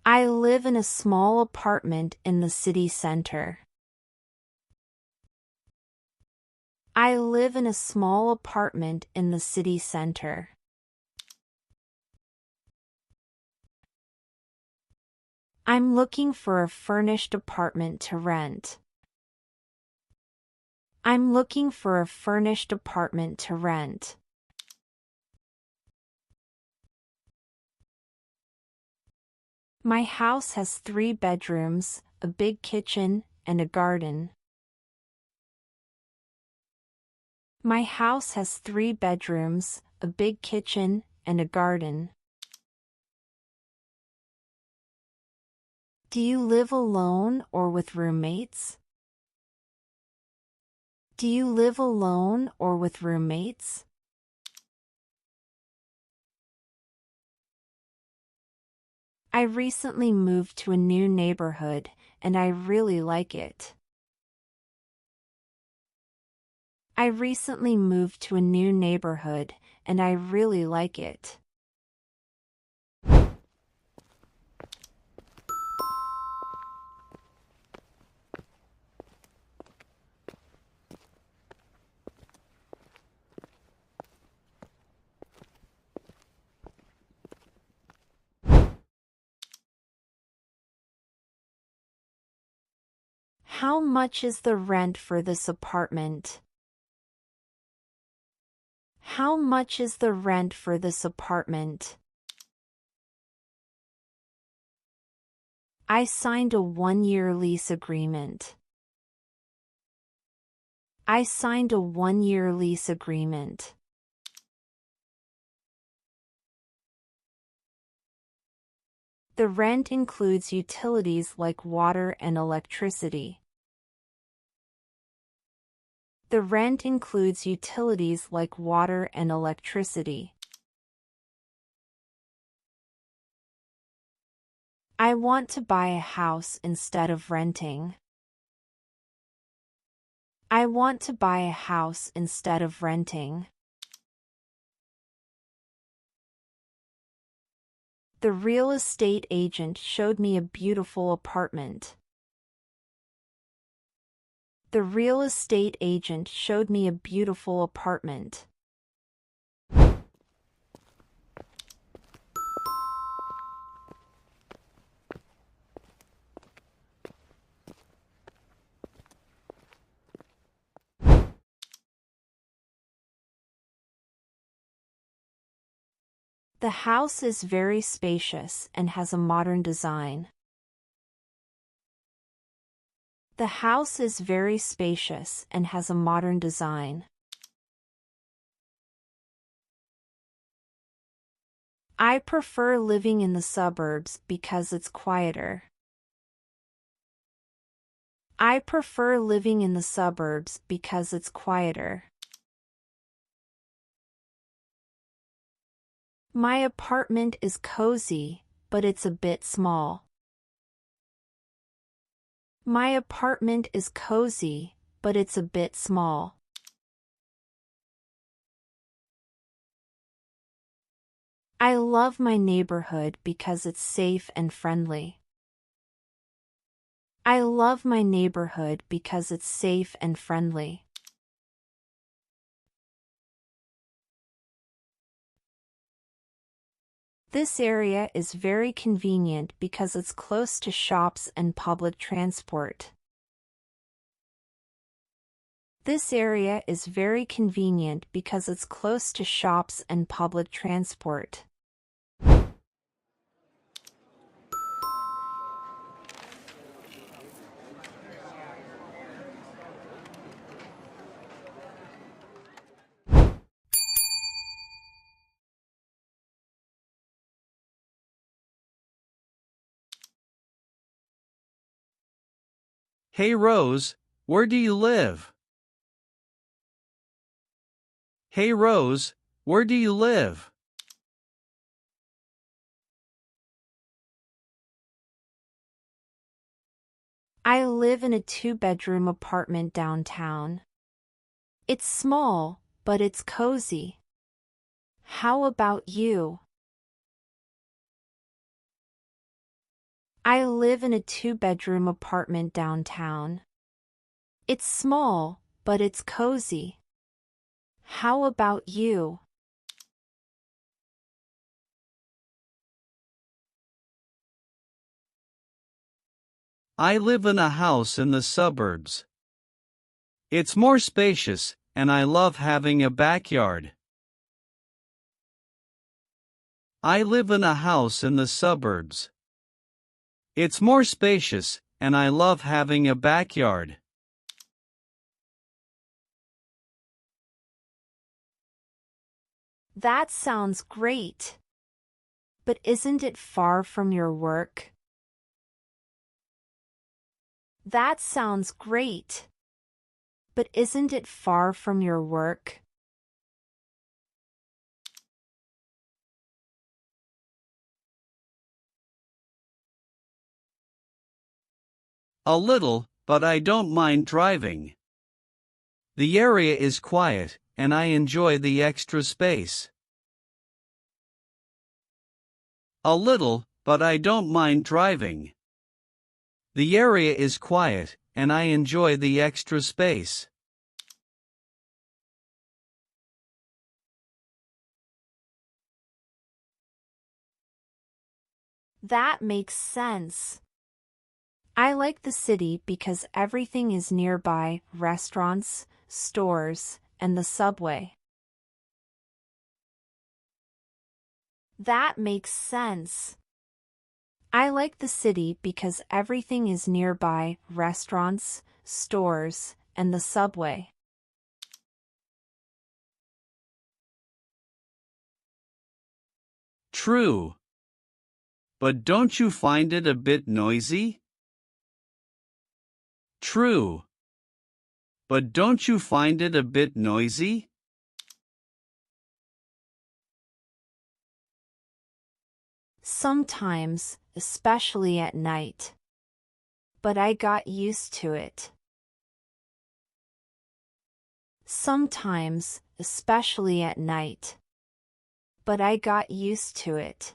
I live in a small apartment in the city center. I live in a small apartment in the city center. I'm looking for a furnished apartment to rent. I'm looking for a furnished apartment to rent. My house has 3 bedrooms, a big kitchen, and a garden. My house has 3 bedrooms, a big kitchen, and a garden. Do you live alone or with roommates? Do you live alone or with roommates? I recently moved to a new neighborhood, and I really like it. I recently moved to a new neighborhood, and I really like it. How much is the rent for this apartment? How much is the rent for this apartment? I signed a 1-year lease agreement. I signed a 1-year lease agreement. The rent includes utilities like water and electricity. The rent includes utilities like water and electricity. I want to buy a house instead of renting. I want to buy a house instead of renting. The real estate agent showed me a beautiful apartment. The real estate agent showed me a beautiful apartment. The house is very spacious and has a modern design. The house is very spacious and has a modern design. I prefer living in the suburbs because it's quieter. I prefer living in the suburbs because it's quieter. My apartment is cozy, but it's a bit small. My apartment is cozy, but it's a bit small. I love my neighborhood because it's safe and friendly. I love my neighborhood because it's safe and friendly. This area is very convenient because it's close to shops and public transport. This area is very convenient because it's close to shops and public transport. Hey Rose, where do you live? Hey Rose, where do you live? I live in a 2-bedroom apartment downtown. It's small, but it's cozy. How about you? I live in a 2-bedroom apartment downtown. It's small, but it's cozy. How about you? I live in a house in the suburbs. It's more spacious, and I love having a backyard. I live in a house in the suburbs. It's more spacious, and I love having a backyard. That sounds great. But isn't it far from your work? That sounds great. But isn't it far from your work? A little, but I don't mind driving. The area is quiet, and I enjoy the extra space. A little, but I don't mind driving. The area is quiet, and I enjoy the extra space. That makes sense. I like the city because everything is nearby: restaurants, stores, and the subway. That makes sense. I like the city because everything is nearby: restaurants, stores, and the subway. True. But don't you find it a bit noisy? True. But don't you find it a bit noisy? Sometimes, especially at night. But I got used to it. Sometimes, especially at night. But I got used to it.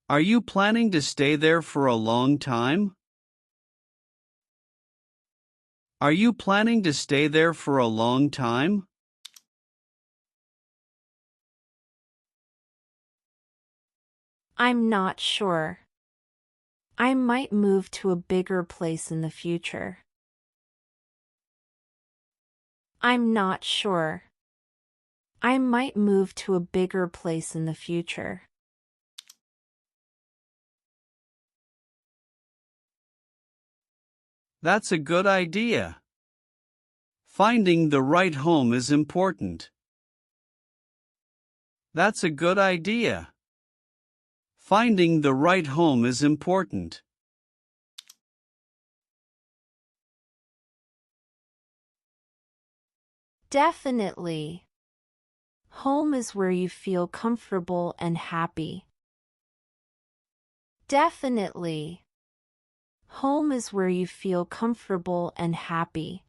Are you planning to stay there for a long time? Are you planning to stay there for a long time? I'm not sure. I might move to a bigger place in the future. I'm not sure. I might move to a bigger place in the future. That's a good idea. Finding the right home is important. That's a good idea. Finding the right home is important. Definitely. Home is where you feel comfortable and happy. Definitely. Home is where you feel comfortable and happy.